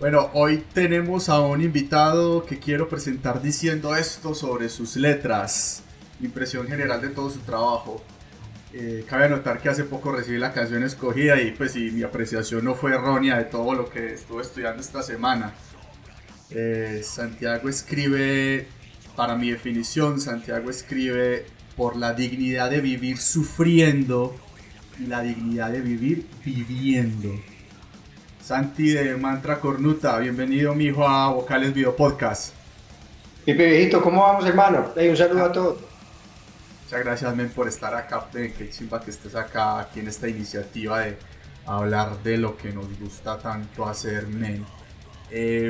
Bueno, hoy tenemos a un invitado que quiero presentar diciendo esto sobre sus letras, impresión general de todo su trabajo. Cabe anotar que hace poco recibí la canción escogida y pues mi apreciación no fue errónea de todo lo que estuve estudiando esta semana. Santiago escribe, para mi definición, Santiago escribe por la dignidad de vivir sufriendo y la dignidad de vivir viviendo. Santi de Mantra Cornuta, bienvenido mijo a Vocales Video Podcast. Pipe viejito, ¿cómo vamos, hermano? Hey, un saludo a Ah, todos. muchas gracias men por estar acá, qué chimba que estés acá aquí en esta iniciativa de hablar de lo que nos gusta tanto hacer, men.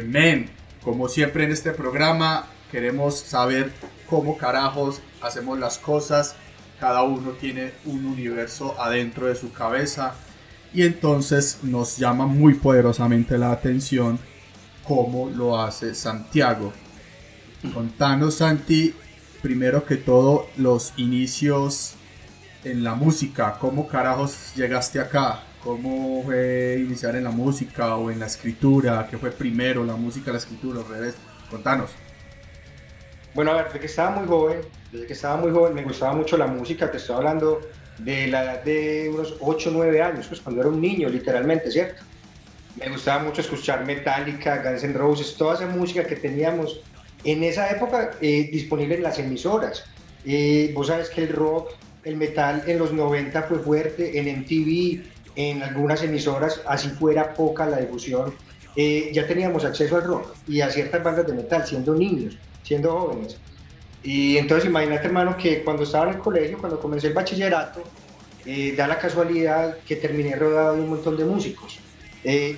Men, como siempre en este programa queremos saber cómo carajos hacemos las cosas. Cada uno tiene un universo adentro de su cabeza y entonces nos llama muy poderosamente la atención cómo lo hace Santiago. Contanos, Santi, primero que todo, los inicios en la música. ¿Cómo carajos llegaste acá? ¿Cómo fue iniciar en la música o en la escritura? ¿Qué fue primero, la música, la escritura, al revés? Contanos. Bueno, a ver, desde que estaba muy joven me gustaba mucho la música. Te estoy hablando de la edad de unos 8 o 9 años, pues cuando era un niño, literalmente, ¿cierto? Me gustaba mucho escuchar Metallica, Guns N' Roses, toda esa música que teníamos en esa época disponible en las emisoras. Vos sabes que el rock, el metal en los 90 fue fuerte, en MTV, en algunas emisoras, así fuera poca la difusión, ya teníamos acceso al rock y a ciertas bandas de metal, siendo niños, siendo jóvenes. Y entonces imagínate, hermano, que cuando estaba en el colegio, cuando comencé el bachillerato, da la casualidad que terminé rodeado de un montón de músicos,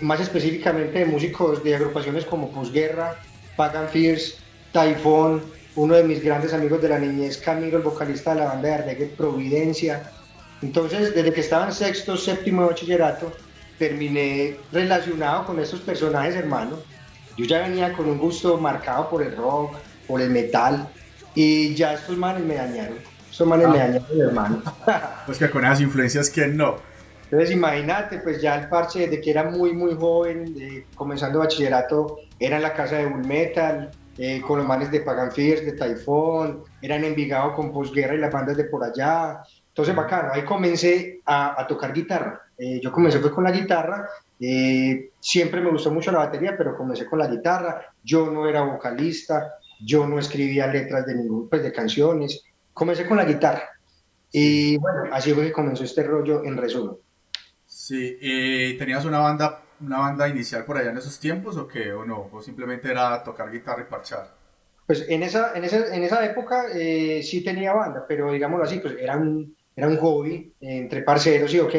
más específicamente de músicos de agrupaciones como Posguerra, Pagan Fears, Typhoon, uno de mis grandes amigos de la niñez, Camilo, el vocalista de la banda de Ardegui, Providencia. Entonces, desde que estaba en sexto, séptimo de bachillerato, terminé relacionado con estos personajes, hermano. Yo ya venía con un gusto marcado por el rock, por el metal, y ya estos manes me dañaron. Estos manes me Ah, dañaron, hermano. pues que con esas influencias, ¿quién no? Entonces, imagínate, pues ya el parche desde que era muy, muy joven, comenzando bachillerato, era en la casa de Bull Metal, con los manes de Pagan Fears, de Typhoon, era en Envigado con Posguerra y las bandas de por allá. Entonces, bacano, ahí comencé a tocar guitarra. Yo comencé fue con la guitarra, siempre me gustó mucho la batería, pero comencé con la guitarra. Yo no era vocalista, yo no escribía letras de ningún, pues de canciones. Comencé con la guitarra. Sí, Y bueno, así fue que comenzó este rollo en resumen. sí. ¿Tenías una banda inicial por allá en esos tiempos o qué? ¿O no? ¿O simplemente era tocar guitarra y parchar? Pues en esa época sí tenía banda, pero digámoslo así, pues era un hobby entre parceros y ok.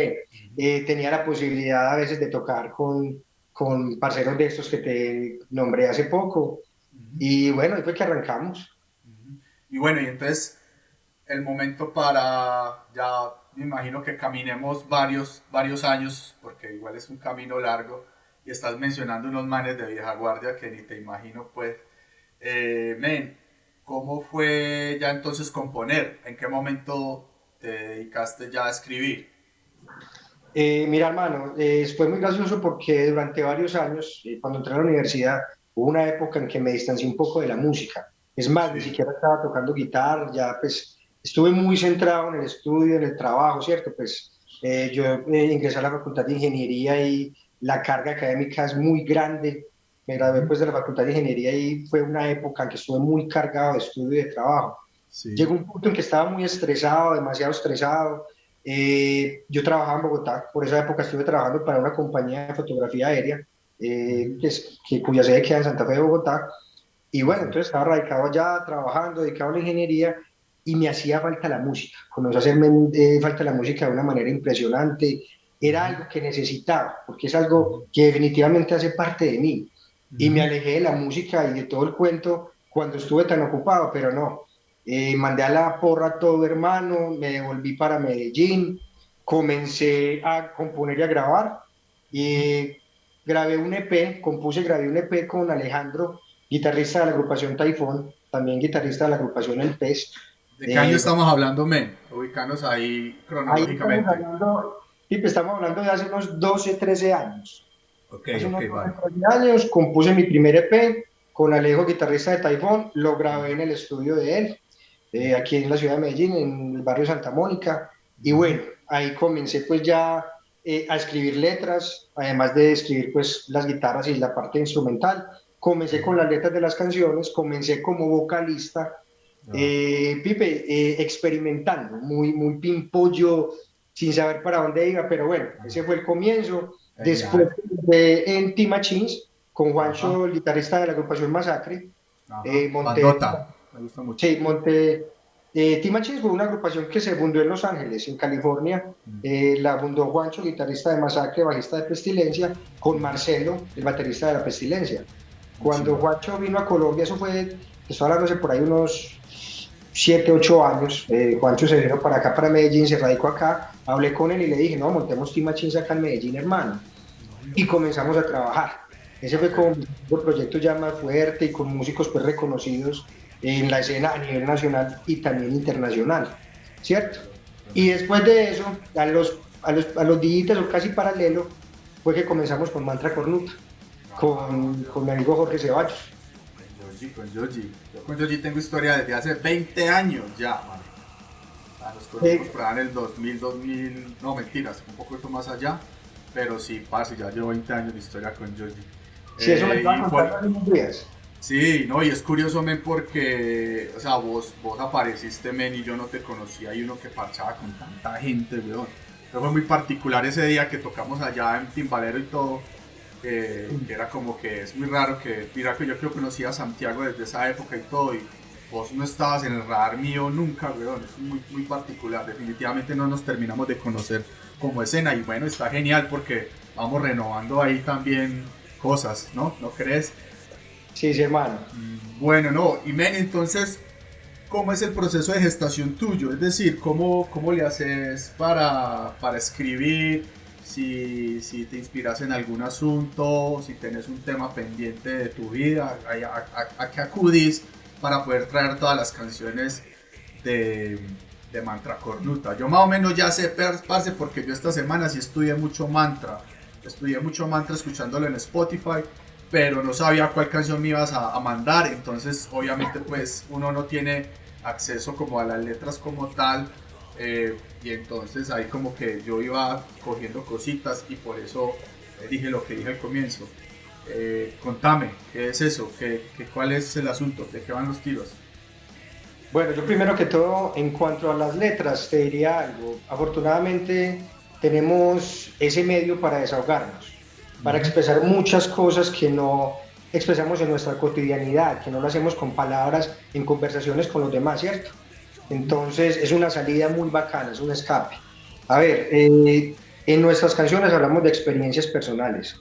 Tenía la posibilidad a veces de tocar con parceros de estos que te nombré hace poco. Ujú, Y bueno, ahí fue que arrancamos. ujú. Y bueno, y entonces el momento para, ya me imagino que caminemos varios años, porque igual es un camino largo, y estás mencionando unos manes de vieja guardia que ni te imagino, pues, men, ¿cómo fue ya entonces componer? ¿En qué momento te dedicaste ya a escribir? Mira, hermano, fue muy gracioso porque durante varios años, cuando entré a la universidad, hubo una época en que me distancié un poco de la música. Es más, ni Sí. siquiera estaba tocando guitarra, ya pues estuve muy centrado en el estudio, en el trabajo, ¿cierto? Pues yo ingresé a la Facultad de Ingeniería y la carga académica es muy grande. Me gradué Ujú. pues de la Facultad de Ingeniería y fue una época en que estuve muy cargado de estudio y de trabajo. Sí. Llegó un punto en que estaba muy estresado, demasiado estresado. Yo trabajaba en Bogotá, por esa época estuve trabajando para una compañía de fotografía aérea, Ujú. cuya sede queda en Santa Fe de Bogotá. Y Sí, bueno, sí. entonces estaba radicado allá, trabajando, dedicado a la ingeniería, y me hacía falta la música. Comenzó a hacerme falta la música de una manera impresionante. Era Ujú. algo que necesitaba, porque es algo Ujú. que definitivamente hace parte de mí. Y me Ujú. alejé de la música y de todo el cuento cuando estuve tan ocupado, pero no. Mandé a la porra todo, hermano, me devolví para Medellín, comencé a componer y a grabar. Ujú. Y grabé un EP, grabé un EP con Alejandro, guitarrista de la agrupación Typhoon, también guitarrista de la agrupación El Pez. ¿De qué año Eh, estamos hablando, men? Ubicanos ahí ahí estamos cronológicamente. hablando, y pues estamos hablando de hace unos 12, 13 años. Ok, Hace ok, unos vale. 2 años compuse mi primer EP con Alejo, guitarrista de Taifón, lo grabé en el estudio de él, aquí en la ciudad de Medellín, en el barrio Santa Mónica, y Ujú. bueno, ahí comencé pues ya a escribir letras, además de escribir pues las guitarras y la parte instrumental, comencé con las letras de las canciones, comencé como vocalista, Ah, Pipe, experimentando, muy pimpollo, sin saber para dónde iba, pero bueno, ese fue el comienzo. Después genial. en Team Machines, con Ajá, Juancho, el guitarrista de la agrupación Masacre, ajá. monté, Bandota, me gusta mucho. sí, monté, Team Machines fue una agrupación que se fundó en Los Ángeles, en California. La fundó Juancho, guitarrista de Masacre, bajista de Pestilencia, con Marcelo, el baterista de la Pestilencia. Muy Cuando chimba. Juancho vino a Colombia, eso fue, estoy hablando hace por ahí unos 7, 8 años, Juancho se vino para acá, para Medellín, se radicó acá, hablé con él y le dije, no, montemos Team Machines acá en Medellín, hermano, y comenzamos a trabajar. Ese fue Ok. como un proyecto ya más fuerte y con músicos pues reconocidos en la escena a nivel nacional y también internacional, ¿cierto? Claro, Y tremendo. después de eso, a los días o casi paralelo, fue que comenzamos con Mantra Cornuta, Ah, con mi amigo Jorge Ceballos. con Yoji, con Yoji. Yo con Yoji tengo historia desde hace 20 años ya, man. Ah, nos conocimos Eh, por allá en el 2000, no mentiras, un poquito más allá, pero sí, parce, ya llevo 20 años de historia con Yoji. si eso me estaba Y por, contando hace unos días. sí, no, y es curioso, men, porque, o sea, vos apareciste, men, y yo no te conocía, y uno que parchaba con tanta gente, weón. Pero fue muy particular ese día que tocamos allá en Timbalero y todo, que era como que es muy raro que, mira que yo creo que conocía a Santiago desde esa época y todo, y vos no estabas en el radar mío nunca, weón, es muy particular, definitivamente no nos terminamos de conocer como escena, y bueno, está genial porque vamos renovando ahí también cosas, ¿no? ¿No crees? Sí, sí, hermano. Bueno, no, y men, entonces, ¿cómo es el proceso de gestación tuyo? Es decir, ¿cómo le haces para escribir? Si te inspiras en algún asunto, si tienes un tema pendiente de tu vida, ¿a qué acudís para poder traer todas las canciones de, de Mantra Cornuta? Yo más o menos ya sé, parce, porque yo esta semana sí estudié mucho mantra escuchándolo en Spotify, pero no sabía cuál canción me ibas a mandar, entonces obviamente pues uno no tiene acceso como a las letras como tal, y entonces ahí como que yo iba cogiendo cositas y por eso dije lo que dije al comienzo. Contame, ¿qué es eso? ¿Cuál es el asunto? ¿De qué van los tiros? Bueno, yo primero que todo, en cuanto a las letras, te diría algo. Afortunadamente, tenemos ese medio para desahogarnos, para Ujú. expresar muchas cosas que no expresamos en nuestra cotidianidad, que no lo hacemos con palabras en conversaciones con los demás, ¿cierto? Entonces, es una salida muy bacana, es un escape. A Sí, ver, en nuestras canciones hablamos de experiencias personales,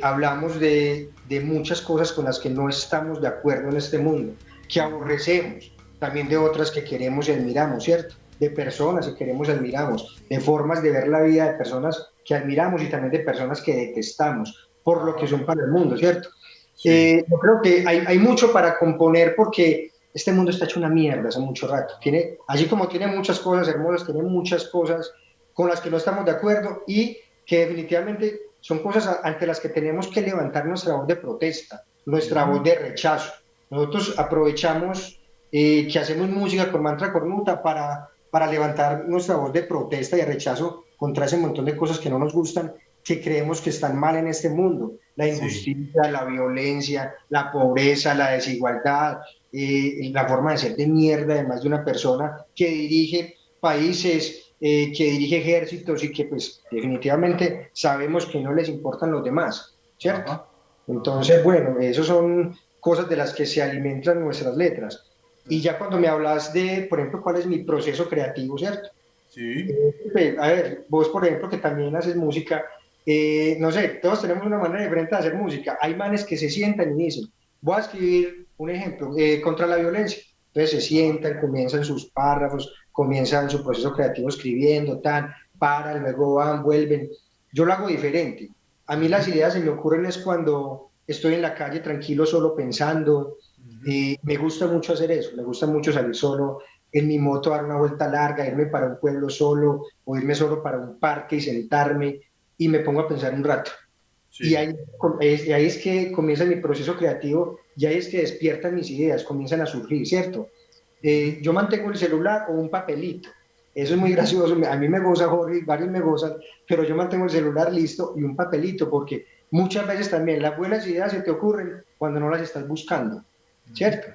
hablamos de muchas cosas con las que no estamos de acuerdo en este mundo, que aborrecemos, también de otras que queremos y admiramos, ¿cierto? De personas que queremos y admiramos, de formas de ver la vida de personas que admiramos y también de personas que detestamos por lo que ajá, son para el mundo, ¿cierto? sí, Yo creo que hay mucho para componer porque este mundo está hecho una mierda hace mucho rato. Tiene, así como tiene muchas cosas hermosas, tiene muchas cosas con las que no estamos de acuerdo y que definitivamente son cosas ante las que tenemos que levantar nuestra voz de protesta, nuestra ujú, voz de rechazo. Nosotros aprovechamos que hacemos música con Mantra Cornuta para levantar nuestra voz de protesta y de rechazo contra ese montón de cosas que no nos gustan, que creemos que están mal en este mundo. La sí, injusticia, la violencia, la pobreza, la desigualdad, la forma de ser de mierda de más de una persona que dirige países, que dirige ejércitos y que pues definitivamente sabemos que no les importan los demás, ¿cierto? ajá, ajá, Entonces, bueno, eso son cosas de las que se alimentan nuestras letras. Y ya cuando me hablas de, por ejemplo, cuál es mi proceso creativo, ¿cierto? sí, A ver, vos, por ejemplo, que también haces música, no sé, todos tenemos una manera diferente de hacer música. Hay manes que se sientan y dicen, voy a escribir un ejemplo, contra la violencia. Entonces se ajá, sientan, comienzan sus párrafos, comienzan su proceso creativo escribiendo, tan, paran, luego van, vuelven. Yo lo hago diferente. A mí las ujú, ideas se me ocurren es cuando estoy en la calle tranquilo, solo pensando. ujú, Me gusta mucho hacer eso, me gusta mucho salir solo en mi moto, dar una vuelta larga, irme para un pueblo solo o irme solo para un parque y sentarme y me pongo a pensar un rato. Y Sí. ahí es que comienza mi proceso creativo, y ahí es que despiertan mis ideas, comienzan a surgir, ¿cierto? Ujú. Yo mantengo el celular o un papelito. Eso es muy gracioso. A mí me goza, Jorge, varios me gozan, pero yo mantengo el celular listo y un papelito, porque muchas veces también las buenas ideas se te ocurren cuando no las estás buscando, Ujú. ¿cierto?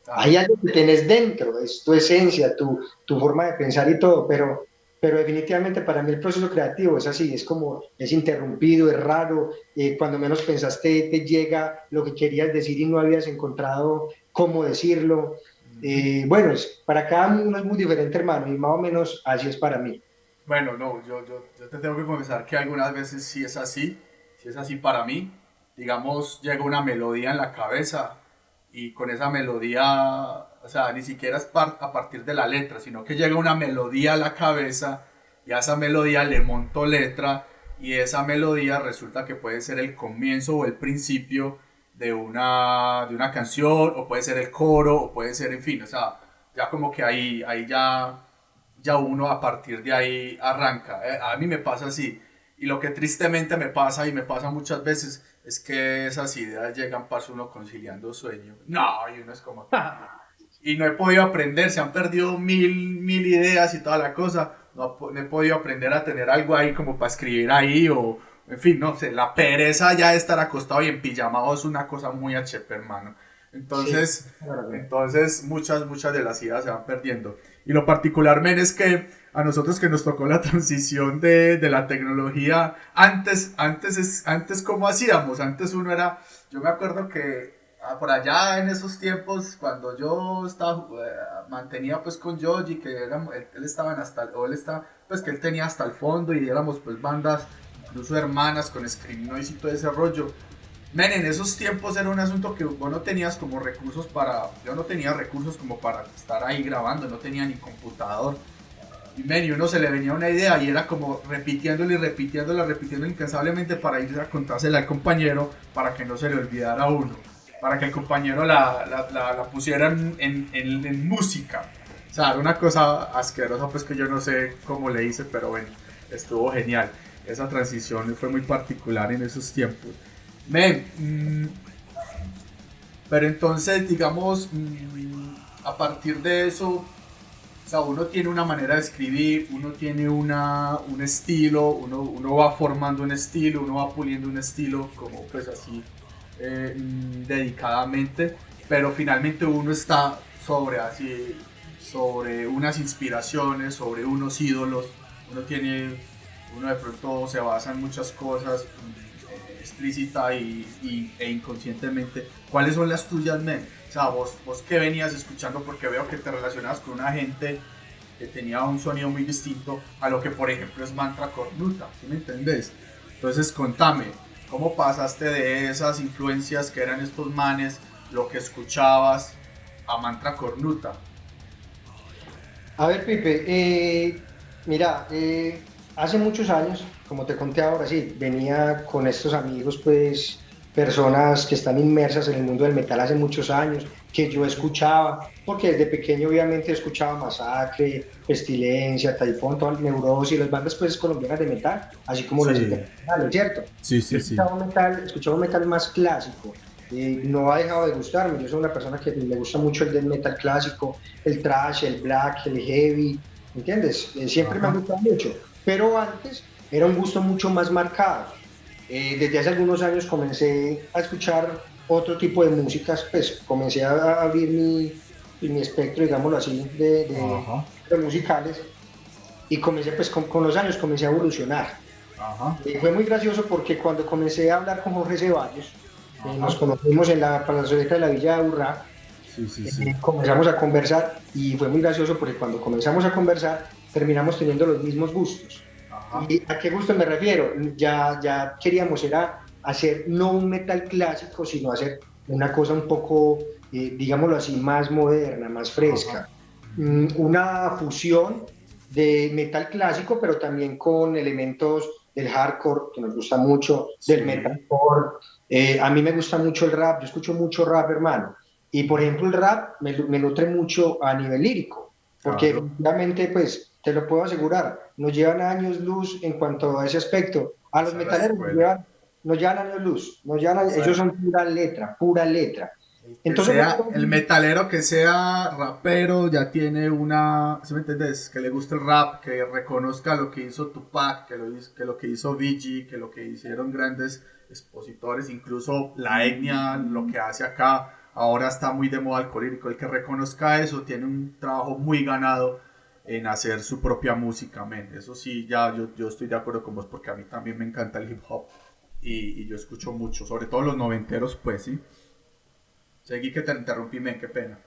Hay Claro. algo que tienes dentro, es tu esencia, tu forma de pensar y todo, pero definitivamente para mí el proceso creativo es así, es como, es interrumpido, es raro, cuando menos pensaste te llega lo que querías decir y no habías encontrado cómo decirlo. Ujú. Bueno, para cada uno es muy diferente, hermano, y más o menos así es para mí. Bueno, no, yo te tengo que confesar que algunas veces sí es así para mí. Digamos, llega una melodía en la cabeza y con esa melodía, o sea, ni siquiera es a partir de la letra, sino que llega una melodía a la cabeza y a esa melodía le monto letra y esa melodía resulta que puede ser el comienzo o el principio de una canción o puede ser el coro o puede ser, en fin, o sea, ya como que ahí ya uno a partir de ahí arranca. A mí me pasa así. Y lo que tristemente me pasa y me pasa muchas veces es que esas ideas llegan para uno conciliando sueño. No, y uno es como que... Y no he podido aprender, se han perdido mil ideas y toda la cosa. No he podido aprender a tener algo ahí como para escribir ahí o... En fin, no sé, la pereza ya de estar acostado y en pijama es una cosa muy HP, hermano. Sí, Entonces, la verdad. entonces muchas de las ideas se van perdiendo. Y lo particular, men, es que a nosotros que nos tocó la transición de la tecnología, antes ¿cómo hacíamos? Antes uno era, yo me acuerdo que por allá en esos tiempos, cuando yo estaba, mantenía pues con Joji, que él estaba en hasta, o él está, pues que él tenía hasta el fondo y éramos pues bandas, incluso hermanas con Scream Noise y todo ese rollo. Men, en esos tiempos era un asunto que vos no tenías como recursos para. Yo no tenía recursos como para estar ahí grabando, no tenía ni computador. Y men, y uno se le venía una idea y era como repitiéndola y repitiéndola, repitiéndola incansablemente para ir a contársela al compañero para que no se le olvidara a uno. Para que el compañero la pusiera en música. O sea, era una cosa asquerosa, pues que yo no sé cómo le hice, pero bueno, estuvo genial. Esa transición fue muy particular en esos tiempos. Men, pero entonces, digamos, a partir de eso, o sea, uno tiene una manera de escribir, uno tiene un estilo, uno va formando un estilo, uno va puliendo un estilo, como pues así, dedicadamente, pero finalmente uno está sobre unas inspiraciones, sobre unos ídolos, uno tiene, uno de pronto se basa en muchas cosas, explícita e inconscientemente. ¿Cuáles son las tuyas, men? O sea, vos qué venías escuchando, porque veo que te relacionas con una gente que tenía un sonido muy distinto a lo que, por ejemplo, es Mantra Cornuta, ¿sí me entendés? Entonces, contame, ¿cómo pasaste de esas influencias que eran estos manes, lo que escuchabas, a Mantra Cornuta? A ver, Pipe, mira, hace muchos años, como te conté ahora, sí, venía con estos amigos, pues, personas que están inmersas en el mundo del metal hace muchos años, que yo escuchaba, porque desde pequeño obviamente escuchaba Masacre, Pestilencia, Taifón, toda Neurosis, las bandas pues colombianas de metal, así como las Sí, internacionales, ¿cierto? sí, Yo sí, sí. escuchaba un metal más clásico, no ha dejado de gustarme, yo soy una persona que le gusta mucho el death metal clásico, el thrash, el black, el heavy, ¿entiendes? Siempre me ha Ajá. gustado mucho, pero antes era un gusto mucho más marcado. Desde hace algunos años comencé a escuchar otro tipo de músicas, pues comencé a abrir mi espectro, digámoslo así, Ajá. de musicales, y comencé pues con los años comencé a evolucionar. Ajá. Fue muy gracioso porque cuando comencé a hablar con Jorge Ceballos, nos Ajá. conocimos en la plazoleta de la Villa de Urrá, Sí, sí, sí. comenzamos a conversar y fue muy gracioso porque cuando comenzamos a conversar terminamos teniendo los mismos gustos. Ajá. ¿Y a qué gusto me refiero? Ya queríamos era hacer no un metal clásico, sino hacer una cosa un poco, digámoslo así, más moderna, más Ajá. fresca. Una fusión de metal clásico, pero también con elementos del hardcore, que nos gusta mucho, del Sí. metalcore. A mí me gusta mucho el rap, yo escucho mucho rap, hermano. Y por ejemplo, el rap me nutre mucho a nivel lírico, porque Claro. definitivamente, pues, te lo puedo asegurar, nos llevan años luz en cuanto a ese aspecto. A los Esa es la metaleros escuela. nos llevan años luz, nos llevan, ellos son pura letra, pura letra. Que Entonces, sea el metalero, que sea rapero, ya tiene una, ¿sí me entendés? Que le guste el rap, que reconozca lo que hizo Tupac, que lo que hizo Biggie, que lo que hicieron grandes expositores, incluso la etnia, lo que hace acá, ahora está muy de moda Alcolírico. El que reconozca eso tiene un trabajo muy ganado en hacer su propia música, men. Eso sí, ya yo estoy de acuerdo con vos, porque a mí también me encanta el hip hop y yo escucho mucho, sobre todo los noventeros, pues, ¿sí? Seguí que te interrumpí, men, qué pena.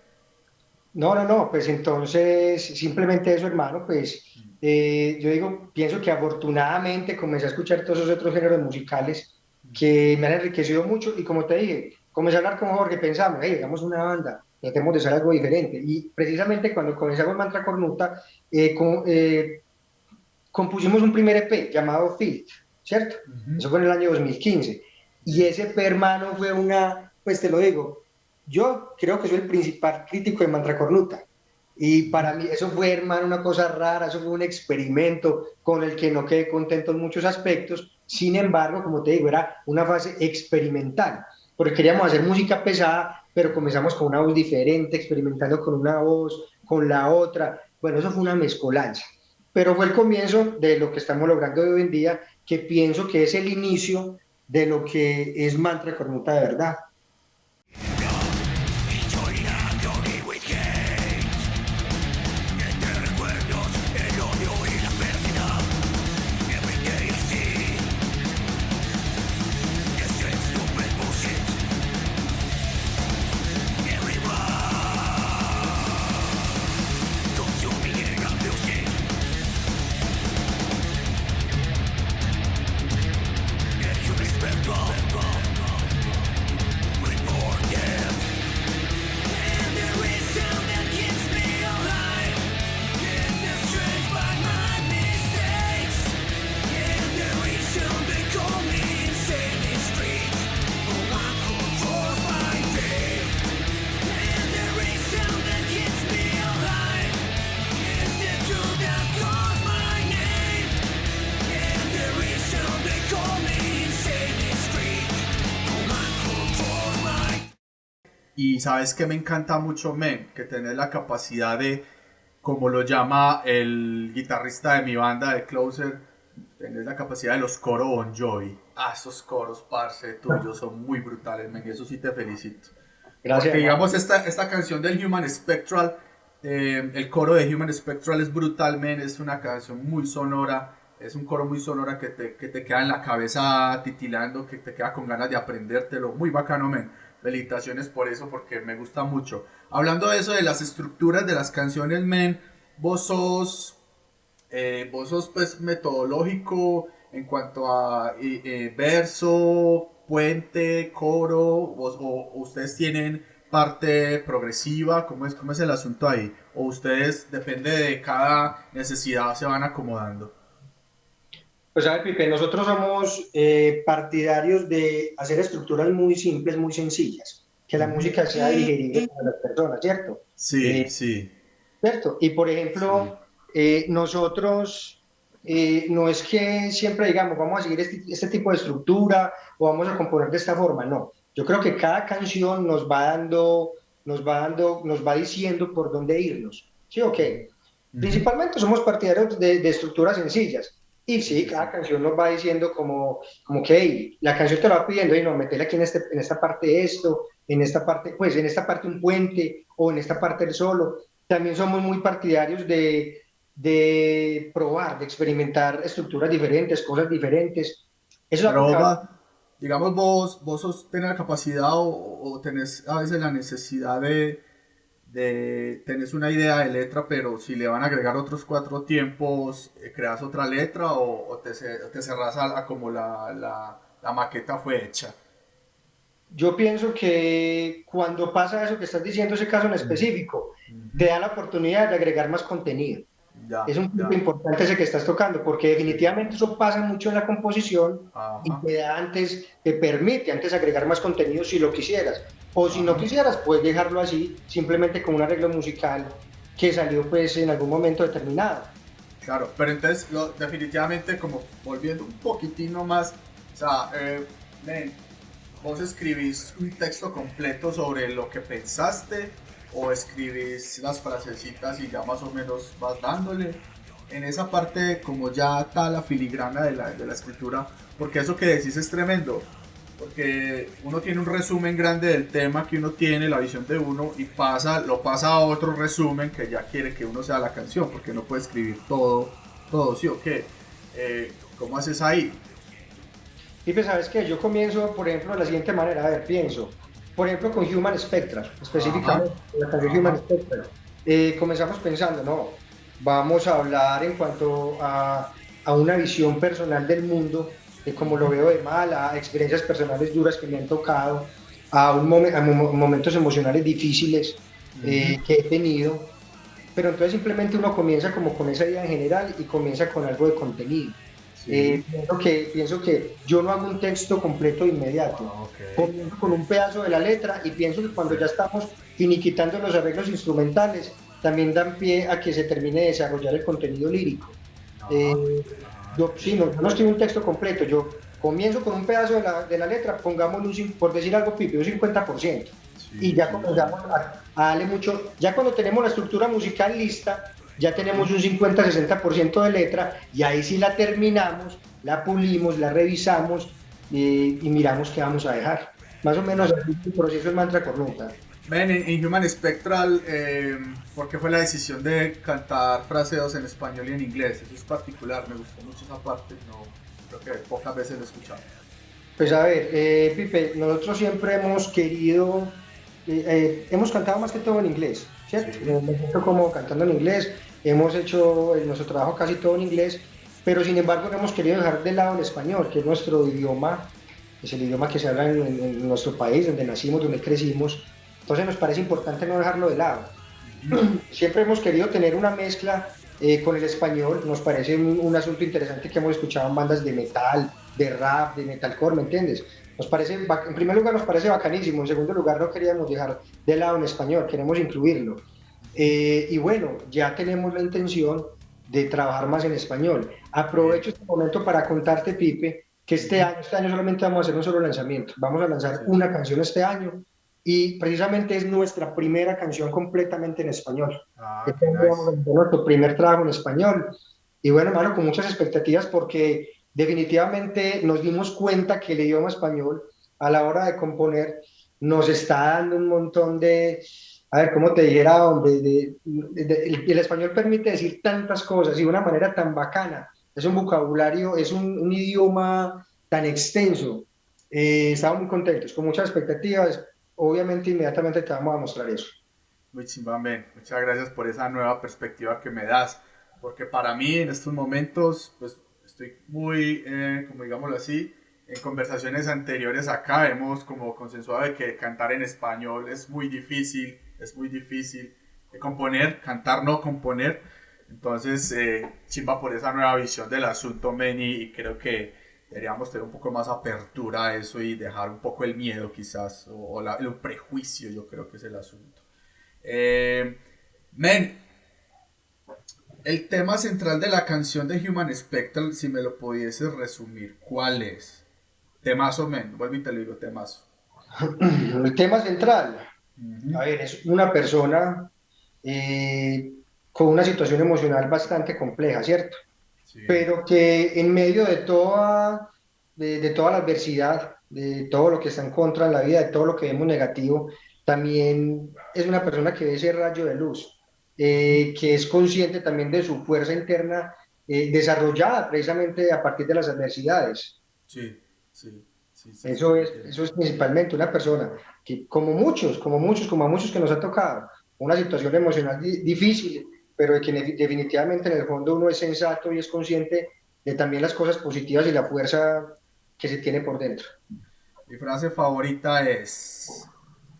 no, pues entonces simplemente eso, hermano, pues yo digo, pienso que afortunadamente comencé a escuchar todos esos otros géneros musicales que me han enriquecido mucho y como te dije, comencé a hablar con Jorge, pensamos, hey, hagamos una banda, tratemos de hacer algo diferente y precisamente cuando comenzamos Mantra Cornuta, compusimos un primer EP llamado Field, ¿cierto? Eso fue en el año 2015 y ese EP, hermano, fue una, pues te lo digo, yo creo que soy el principal crítico de Mantra Cornuta. Y para mí eso fue, hermano, una cosa rara, eso fue un experimento con el que no quedé contento en muchos aspectos. Sin embargo, como te digo, era una fase experimental, porque queríamos hacer música pesada, pero comenzamos con una voz diferente, experimentando con una voz, con la otra. Bueno, eso fue una mezcolanza. Pero fue el comienzo de lo que estamos logrando hoy en día, que pienso que es el inicio de lo que es Mantra Cornuta de verdad. Y sabes que me encanta mucho, men, que tenés la capacidad de, como lo llama el guitarrista de mi banda de Closer, tenés la capacidad de los coros Bon Jovi. Ah, esos coros, parce, tuyos son muy brutales, men, y eso sí te felicito. Gracias, Porque hermano. digamos esta canción del Human Spectral, el coro de Human Spectral es brutal, men, es una canción muy sonora, es un coro muy sonora que te queda en la cabeza titilando, que te queda con ganas de aprendértelo, muy bacano, men. Felicitaciones por eso, porque me gusta mucho. Hablando de eso, de las estructuras de las canciones, men, vos sos pues metodológico en cuanto a verso, puente, coro, o ustedes tienen parte progresiva, cómo es el asunto ahí? O ustedes, depende de cada necesidad, se van acomodando. Pues a ver, Pipe, nosotros somos partidarios de hacer estructuras muy simples, muy sencillas, que la Ujú. música sea digerible para las personas, ¿cierto? Sí, sí, ¿Cierto? Y por sí. ejemplo, nosotros no es que siempre digamos, vamos a seguir este tipo de estructura o vamos a componer de esta forma, no. Yo creo que cada canción nos va diciendo por dónde irnos. ¿Sí o qué? Ujú. Principalmente somos partidarios de estructuras sencillas. Y Sí, sí, sí, cada sí. canción nos va diciendo como que hey, la canción te lo va pidiendo y no, metele aquí en esta parte esto, en esta parte, pues en esta parte un puente o en esta parte el solo. También somos muy partidarios de probar, de experimentar estructuras diferentes, cosas diferentes. Eso es Pero algo que digamos vos tenés la capacidad o tenés a veces la necesidad tenés una idea de letra, pero si le van a agregar otros cuatro tiempos, creas otra letra o te cerrás a como la maqueta fue hecha. yo pienso que cuando pasa eso que estás diciendo, ese caso en específico, te Ujú. da la oportunidad de agregar más contenido. Ya, Es un punto ya. importante ese que estás tocando, porque Sí. definitivamente eso pasa mucho en la composición y Ajá. te permite antes agregar más contenido si lo quisieras. O si no Ajá. quisieras, puedes dejarlo así, simplemente con un arreglo musical que salió pues en algún momento determinado. Claro, pero entonces definitivamente como volviendo un poquitino más, o sea, Men, ¿vos escribís un texto completo sobre lo que pensaste o escribís las frasecitas y ya más o menos vas dándole? En esa parte como ya está la filigrana de la escritura, porque eso que decís es tremendo, porque uno tiene un resumen grande del tema que uno tiene, la visión de uno, y lo pasa a otro resumen que ya quiere que uno sea la canción, porque no puede escribir todo, ¿sí o qué? ¿Cómo haces ahí? Y pues, ¿sabes qué? Yo comienzo, por ejemplo, de la siguiente manera. A ver, pienso, por ejemplo, con Human Spectral, Ajá, específicamente, la canción Human ajá, Spectral. Comenzamos pensando, no, vamos a hablar en cuanto a una visión personal del mundo, de cómo lo veo de mal, a experiencias personales duras que me han tocado, a momentos emocionales difíciles ujú, que he tenido. Pero entonces simplemente uno comienza como con esa idea en general y comienza con algo de contenido. sí, Pienso que yo no hago un texto completo de inmediato. ok, Comienzo con ok, un pedazo de la letra y pienso que sí, cuando ya estamos finiquitando los arreglos instrumentales, también dan pie a que se termine de desarrollar el contenido lírico. Eh, ajá, ajá, sí, no, yo no escribo un texto completo, yo comienzo con un pedazo de la letra, pongámosle, por decir algo, Pipe, un 50%. Y sí, ya sí, sí, comenzamos a darle mucho, ya cuando tenemos la estructura musical lista, ya tenemos un 50-60% de letra y ahí sí la terminamos, la pulimos, la revisamos y miramos qué vamos a dejar. Más o menos sí. así es el proceso del mantra cornuta. Ven, en Human Spectral, ¿por qué fue la decisión de cantar fraseos en español y en inglés? Eso es particular, me gustó mucho esa parte, no, creo que pocas veces lo he escuchado. Pues a ver, Pipe, nosotros siempre hemos querido, hemos cantado más que todo en inglés, ¿cierto? Sí, Me siento como cantando en inglés, hemos hecho nuestro trabajo casi todo en inglés, pero sin embargo no hemos querido dejar de lado el español, que es nuestro idioma, es el idioma que se habla en nuestro país, donde nacimos, donde crecimos, entonces nos parece importante no dejarlo de lado. Siempre hemos querido tener una mezcla con el español, nos parece un asunto interesante que hemos escuchado en bandas de metal, de rap, de metalcore, ¿me entiendes? En primer lugar nos parece bacanísimo, en segundo lugar no queríamos dejar de lado en español, queremos incluirlo. Y bueno, ya tenemos la intención de trabajar más en español. bien, Aprovecho este momento para contarte, Pipe, que este año solamente vamos a hacer un solo lanzamiento. Vamos a lanzar sí. una canción este año y precisamente es nuestra primera canción completamente en español. Ah, Este qué año vamos a nice. hacer nuestro primer trabajo en español. Y bueno, hermano, con muchas expectativas porque definitivamente nos dimos cuenta que el idioma español a la hora de componer nos está dando un montón de, a ver, ¿cómo te dijera, hombre? El español permite decir tantas cosas y de una manera tan bacana. Es un vocabulario, es un idioma tan extenso. Estamos muy contentos, con muchas expectativas. Obviamente, inmediatamente te vamos a mostrar eso. Muy chimba, men. Muchas gracias por esa nueva perspectiva que me das. Porque para mí en estos momentos, pues estoy muy, como digámoslo así, en conversaciones anteriores acá hemos como consensuado de que cantar en español es muy difícil. Componer, cantar no componer. Entonces, chimba por esa nueva visión del asunto, men, y creo que deberíamos tener un poco más apertura a eso y dejar un poco el miedo quizás, el prejuicio, yo creo que es el asunto. Eh, Men, el tema central de la canción de Human Spectral, si me lo pudieses resumir, ¿cuál es? Temazo, men, vuelvo y te lo digo, temazo. El tema central, Ujú, a ver, es una persona eh, con una situación emocional bastante compleja, ¿cierto? sí, Pero que en medio de toda la adversidad, de todo lo que está en contra en la vida, de todo lo que vemos negativo, también es una persona que ve ese rayo de luz, que es consciente también de su fuerza interna desarrollada precisamente a partir de las adversidades. sí, sí, sí, sí, sí, Eso te es, entiendo. eso es principalmente una persona que, como a muchos que nos ha tocado, una situación emocional difícil, pero de que definitivamente en el fondo uno es sensato y es consciente de también las cosas positivas y la fuerza que se tiene por dentro. Mi frase favorita es,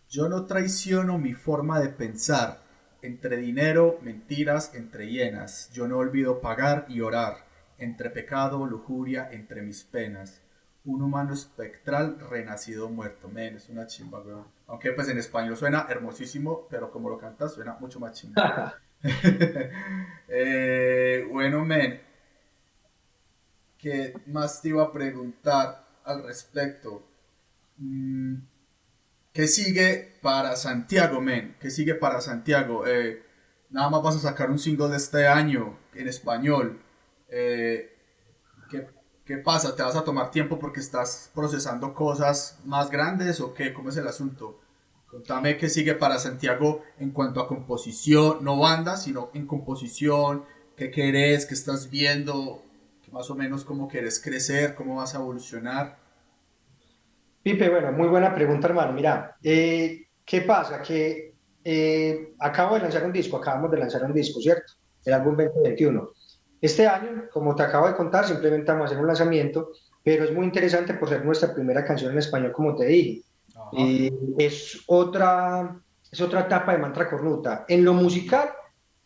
yo no traiciono mi forma de pensar, entre dinero, mentiras, entre hienas, yo no olvido pagar y orar, entre pecado, lujuria, entre mis penas. Un humano espectral renacido muerto. Men, es una chimba, weón. Aunque pues en español suena hermosísimo, pero como lo cantas suena mucho más chimba. Bueno, men, ¿qué más te iba a preguntar al respecto? mm, ¿qué sigue para Santiago, men? ¿Qué sigue para Santiago? Nada más vas a sacar un single de este año en español. Eh, ¿qué, qué pasa? ¿Te vas a tomar tiempo porque estás procesando cosas más grandes o qué? ¿Cómo es el asunto? Contame qué sigue para Santiago en cuanto a composición, no banda, sino en composición, qué querés, qué estás viendo, más o menos cómo querés crecer, cómo vas a evolucionar. Pipe, bueno, muy buena pregunta, hermano. Mira, ¿qué pasa? Que acabamos de lanzar un disco, ¿cierto? El álbum 2021. Este año, como te acabo de contar, simplemente vamos a hacer un lanzamiento, pero es muy interesante por ser nuestra primera canción en español, como te dije. Ajá. Y es otra etapa de Mantra Cornuta. En lo musical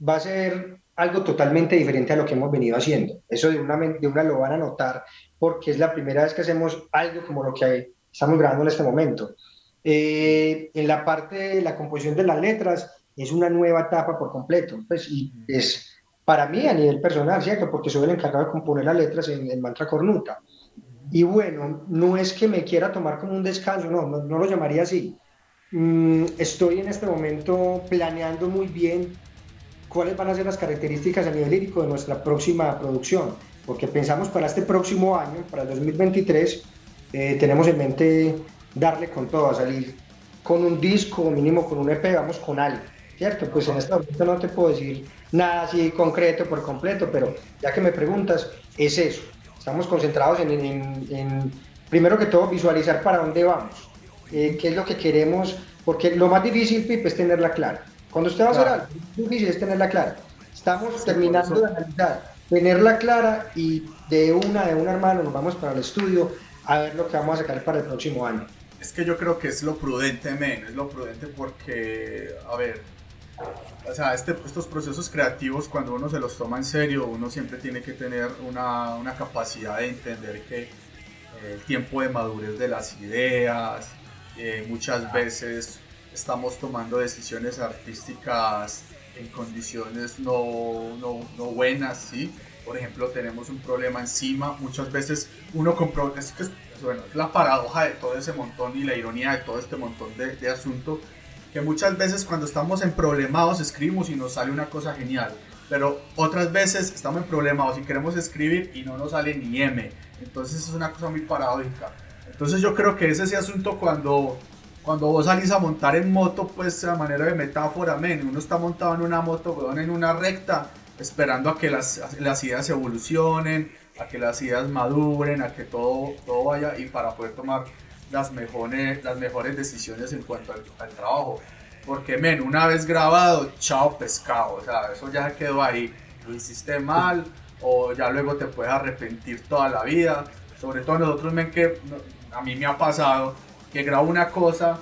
va a ser algo totalmente diferente a lo que hemos venido haciendo. Eso de una lo van a notar porque es la primera vez que hacemos algo como lo que estamos grabando en este momento. En la parte de la composición de las letras es una nueva etapa por completo, pues, y es para mí a nivel personal, ¿cierto? Porque soy el encargado de componer las letras en Mantra Cornuta. Y bueno, no es que me quiera tomar como un descanso, no lo llamaría así. Estoy en este momento planeando muy bien cuáles van a ser las características a nivel lírico de nuestra próxima producción, porque pensamos para este próximo año, para el 2023, tenemos en mente darle con todo, a salir con un disco, mínimo con un EP, vamos con algo, ¿cierto? Pues en Ajá. este momento no te puedo decir nada así concreto por completo, pero ya que me preguntas, es eso. Estamos concentrados primero que todo, visualizar para dónde vamos, qué es lo que queremos, porque lo más difícil, Pipe, es tenerla clara. Cuando usted va a hacer Claro. algo, lo difícil es tenerla clara. Estamos Sí, por terminando de eso analizar, tenerla clara y de una hermano, nos vamos para el estudio a ver lo que vamos a sacar para el próximo año. es que yo creo que es lo prudente, men, es lo prudente porque, a ver, o sea, estos procesos creativos cuando uno se los toma en serio, uno siempre tiene que tener una capacidad de entender que el tiempo de madurez de las ideas, muchas veces estamos tomando decisiones artísticas en condiciones no buenas, ¿sí? Por ejemplo, tenemos un problema encima, muchas veces uno compró, bueno, es la paradoja de todo ese montón y la ironía de todo este montón de asuntos, que muchas veces cuando estamos en problemados escribimos y nos sale una cosa genial, pero otras veces estamos en problemados y queremos escribir y no nos sale ni M, entonces es una cosa muy paradójica. Entonces yo creo que es ese asunto cuando vos salís a montar en moto, pues a manera de metáfora, men, uno está montado en una moto, weón, en una recta, esperando a que las ideas evolucionen, a que las ideas maduren, a que todo vaya y para poder tomar las mejores decisiones en cuanto al trabajo. Porque, men, una vez grabado, chao pescado, o sea, eso ya quedó ahí. Lo hiciste mal o ya luego te puedes arrepentir toda la vida. Sobre todo nosotros, men, que a mí me ha pasado que grabo una cosa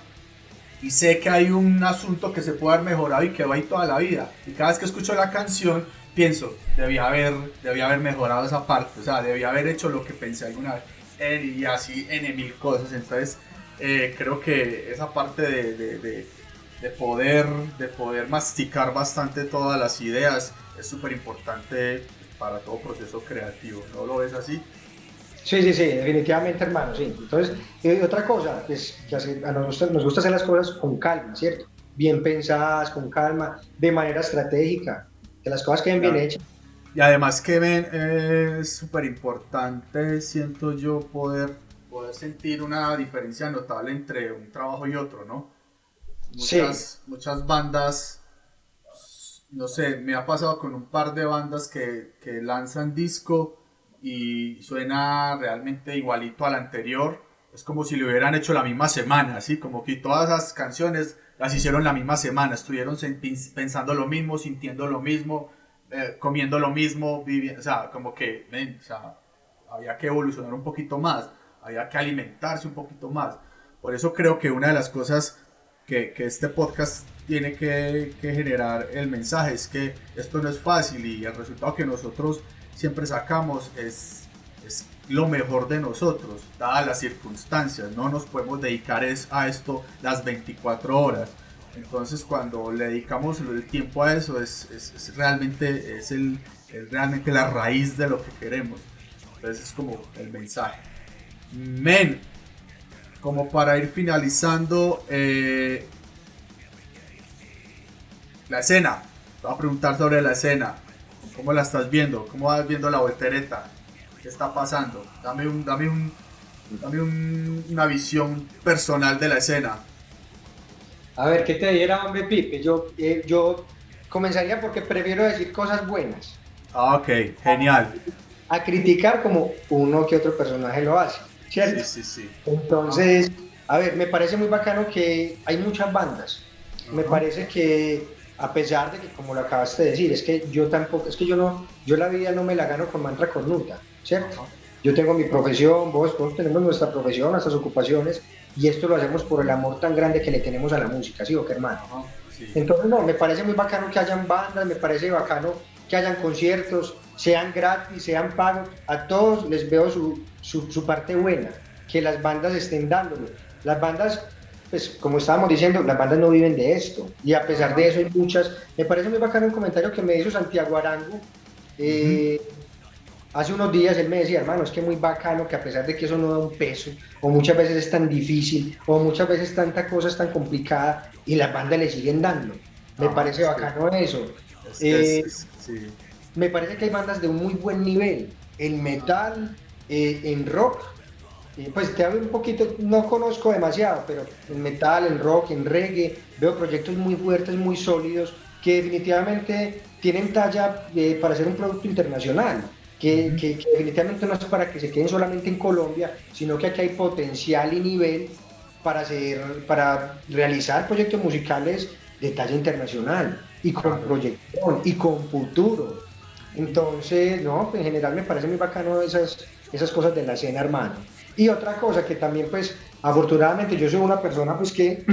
y sé que hay un asunto que se puede haber mejorado y que va ahí toda la vida. Y cada vez que escucho la canción, pienso, debía haber mejorado esa parte, o sea, debía haber hecho lo que pensé alguna vez, y así en mil cosas. Entonces, creo que esa parte de poder, de poder masticar bastante todas las ideas es súper importante para todo proceso creativo. ¿No lo ves así? Sí, sí, sí, definitivamente, hermano, sí. Entonces, otra cosa, pues, a nosotros nos gusta hacer las cosas con calma, ¿cierto? Bien pensadas, con calma, de manera estratégica, que las cosas queden bien Ya. hechas. Y además que ven, es súper importante, siento yo, poder sentir una diferencia notable entre un trabajo y otro, ¿no? Sí, Muchas bandas, no sé, me ha pasado con un par de bandas que lanzan disco y suena realmente igualito al anterior. Es como si lo hubieran hecho la misma semana, así como que todas esas canciones las hicieron la misma semana, estuvieron pensando lo mismo, sintiendo lo mismo, comiendo lo mismo, viviendo, o sea, como que, o sea, había que evolucionar un poquito más, había que alimentarse un poquito más. Por eso creo que una de las cosas que este podcast tiene que generar el mensaje es que esto no es fácil y el resultado que nosotros siempre sacamos es lo mejor de nosotros, dadas las circunstancias. No nos podemos dedicar a esto las 24 horas. Entonces cuando le dedicamos el tiempo a eso es realmente, realmente la raíz de lo que queremos. Entonces es como el mensaje. Men, como para ir finalizando, la escena. Te voy a preguntar sobre la escena. ¿Cómo la estás viendo? ¿Cómo vas viendo la voltereta? ¿Qué está pasando? Una visión personal de la escena. A ver, ¿qué te diera, hombre, Pipe? Yo comenzaría porque prefiero decir cosas buenas Ah, ok, genial. a criticar como uno que otro personaje lo hace, Sí, ¿cierto? sí, sí. Ajá, Entonces, a ver, me parece muy bacano que hay muchas bandas. Me ajá, parece que, a pesar de que, como lo acabaste de decir, es que yo tampoco, es que yo no, yo la vida no me la gano con mantra cornuta, ¿cierto? ajá. Yo tengo mi profesión, vos tenemos nuestra profesión, nuestras ocupaciones, y esto lo hacemos por el amor tan grande que le tenemos a la música, ¿sí o qué, hermano? Ajá, sí. Entonces, no, me parece muy bacano que hayan bandas, me parece bacano que hayan conciertos, sean gratis, sean pagos, a todos les veo su parte buena, que las bandas estén dándolo. Las bandas, pues como estábamos diciendo, las bandas no viven de esto, y a pesar Ajá. de eso hay muchas. Me parece muy bacano un comentario que me hizo Santiago Arango, Ujú. eh, hace unos días. Él me decía, hermano, es que muy bacano que a pesar de que eso no da un peso, o muchas veces es tan difícil, o muchas veces tanta cosa es tan complicada, y las bandas le siguen dando. Me Ajá, parece bacano eso. es que Eh, sí. Me parece que hay bandas de un muy buen nivel, en metal, en rock. Pues te hablo un poquito, no conozco demasiado, pero en metal, en rock, en reggae, veo proyectos muy fuertes, muy sólidos, que definitivamente tienen talla para ser un producto internacional, Ujú. que definitivamente no es para que se queden solamente en Colombia, sino que aquí hay potencial y nivel para realizar proyectos musicales de talla internacional y con Claro. proyección y con futuro. Ujú. Entonces, no, pues en general me parece muy bacano esas cosas de la escena, hermano. Y otra cosa que también, pues, afortunadamente yo soy una persona, pues, que,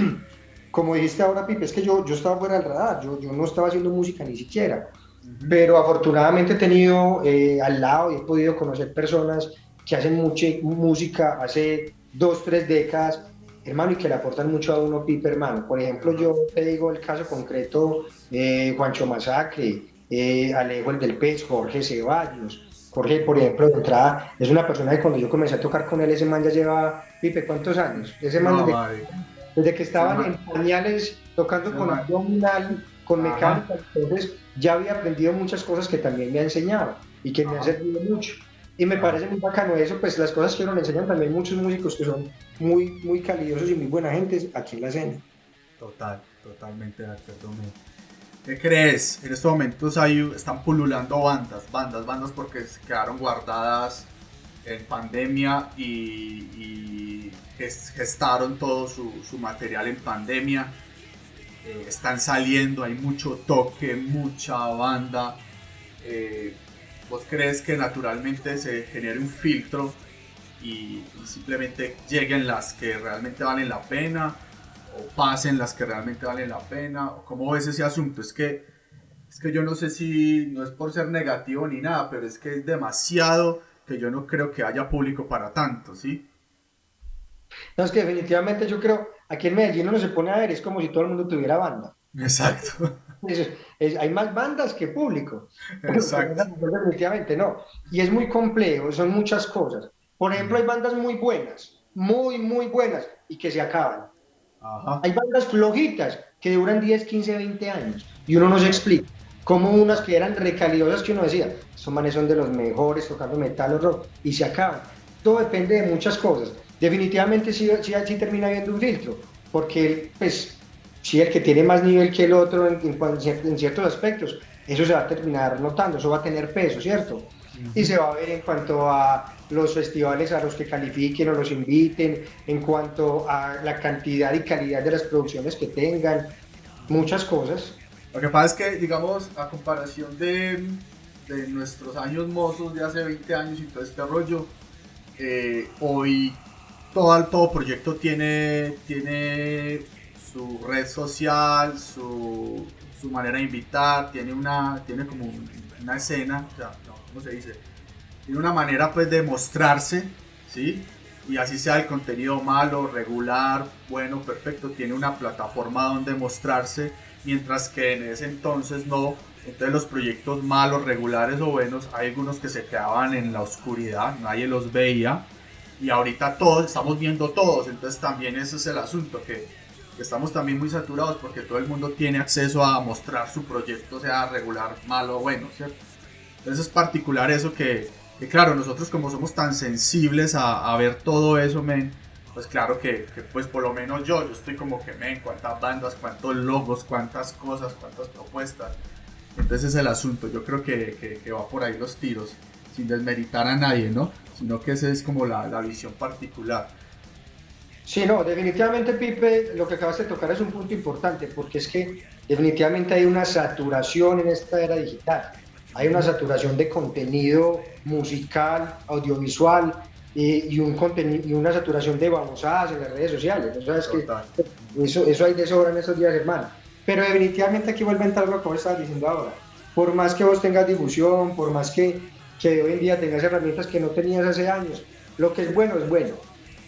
como dijiste ahora, Pipe, es que yo estaba fuera del radar, yo no estaba haciendo música ni siquiera, Ujú. pero afortunadamente he tenido al lado y he podido conocer personas que hacen mucha música hace 2, 3 décadas, hermano, y que le aportan mucho a uno, Pipe, hermano. Por ejemplo, Ajá. yo te digo el caso concreto, Juancho Masacre, Alejo el del Pez, Jorge Ceballos. Jorge, por ejemplo, de entrada, es una persona que cuando yo comencé a tocar con él, ese man ya lleva, Pipe, ¿cuántos años? Ese man No, marica. desde que Ese estaban man, en pañales tocando ese con man. abdominal, con Ajá, mecánica, entonces ya había aprendido muchas cosas que también me ha enseñado y que me han ajá, servido mucho. Y me ajá. parece muy bacano eso, pues las cosas que uno le enseñan también muchos músicos que son muy, muy calidosos y muy buena gente aquí en la escena. Totalmente de acuerdo, men. ¿Qué crees? En estos momentos están pululando bandas porque se quedaron guardadas en pandemia y gestaron todo su material en pandemia. Están saliendo, hay mucho toque, mucha banda. Eh, ¿Vos crees que naturalmente se genere un filtro y simplemente lleguen las que realmente valen la pena o pasen las que realmente valen la pena? ¿Cómo ves ese asunto? Es que yo no sé si no es por ser negativo ni nada, pero es que es demasiado que yo no creo que haya público para tanto, ¿sí? No, es que definitivamente yo creo, aquí en Medellín uno se pone a ver, es como si todo el mundo tuviera banda. Exacto, Es- hay más bandas que público, pero exacto. definitivamente no. Y es muy complejo, son muchas cosas. Por ejemplo, hay bandas muy buenas, muy, muy buenas, y que se acaban. Ajá, Hay bandas flojitas que duran 10, 15, 20 años, y uno no se exacto, explica. Como unas que exacto. eran recalidosas que uno decía, estos manes son de los mejores tocando metal o rock, y se acaban. Todo depende de muchas cosas. Definitivamente sí, sí, sí termina habiendo un filtro, porque pues sí, el que tiene más nivel que el otro en ciertos aspectos, eso se va a terminar notando, eso va a tener peso, ¿cierto? Y Ujú. se va a ver en cuanto a los festivales a los que califiquen o los inviten, en cuanto a la cantidad y calidad de las producciones que tengan, muchas cosas. Lo que pasa es que, digamos, a comparación de nuestros años mozos de hace 20 años y todo este rollo, hoy todo proyecto tiene su red social, su manera de invitar, tiene como una escena, o sea, no, ¿cómo se dice? Tiene una manera pues de mostrarse, ¿sí? Y así sea el contenido malo, regular, bueno, perfecto, tiene una plataforma donde mostrarse, mientras que en ese entonces no. Entonces los proyectos malos, regulares o buenos, hay algunos que se quedaban en la oscuridad, nadie los veía y ahorita todos estamos viendo todos, entonces también ese es el asunto, que estamos también muy saturados porque todo el mundo tiene acceso a mostrar su proyecto, sea regular, malo o bueno, ¿cierto? Entonces es particular eso que claro, nosotros como somos tan sensibles a ver todo eso, men, pues claro que pues por lo menos yo estoy como que, men, cuántas bandas, cuántos logos, cuántas cosas, cuántas propuestas. Entonces es el asunto, yo creo que va por ahí los tiros, sin desmeritar a nadie, ¿no? Sino que esa es como la visión particular. Sí, no, definitivamente, Pipe, lo que acabas de tocar es un punto importante, porque es que definitivamente hay una saturación en esta era digital. Hay una saturación de contenido musical, audiovisual y una saturación de babosadas en las redes sociales. O sea, es que eso hay de sobra en esos días, hermano. Pero definitivamente aquí vuelve a entrar lo que vos estabas diciendo ahora. Por más que vos tengas difusión, por más que hoy en día tengas herramientas que no tenías hace años, lo que es bueno es bueno.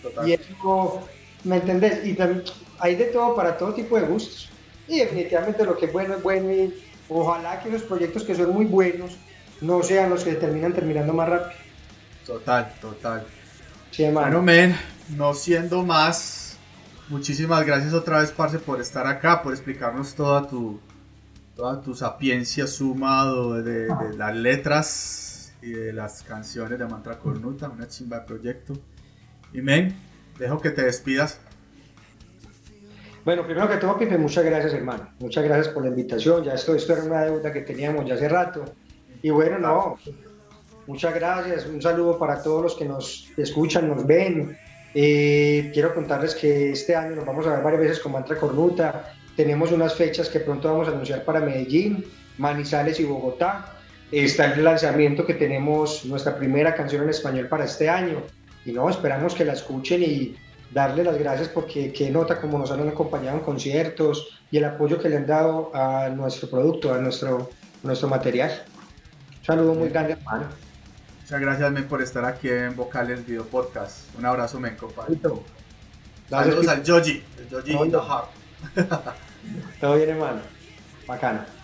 Total. Y eso, ¿me entendés? Y también hay de todo para todo tipo de gustos. Y definitivamente lo que es bueno y ojalá que los proyectos que son muy buenos no sean los que terminando más rápido. Total, total. Sí, bueno, men, no siendo más, muchísimas gracias otra vez, parce, por estar acá, por explicarnos toda tu sapiencia sumado de las letras y de las canciones de Mantra Cornuta, una chimba de proyecto. Y men, dejo que te despidas. Bueno, primero que todo, Pipe, muchas gracias, hermano. Muchas gracias por la invitación. Ya esto era una deuda que teníamos ya hace rato. Y bueno, no, muchas gracias. Un saludo para todos los que nos escuchan, nos ven. Quiero contarles que este año nos vamos a ver varias veces con Mantra Cornuta. Tenemos unas fechas que pronto vamos a anunciar para Medellín, Manizales y Bogotá. Está el lanzamiento que tenemos, nuestra primera canción en español para este año. Y no, esperamos que la escuchen y darle las gracias porque qué nota como nos han acompañado en conciertos y el apoyo que le han dado a nuestro producto, a nuestro material. Un saludo muy grande, hermano. Muchas gracias, men, por estar aquí en Vocales Video Podcast. Un abrazo, men, compadre. Gracias, saludos al Joji, el Joji in the heart. Todo bien, hermano. Bacano.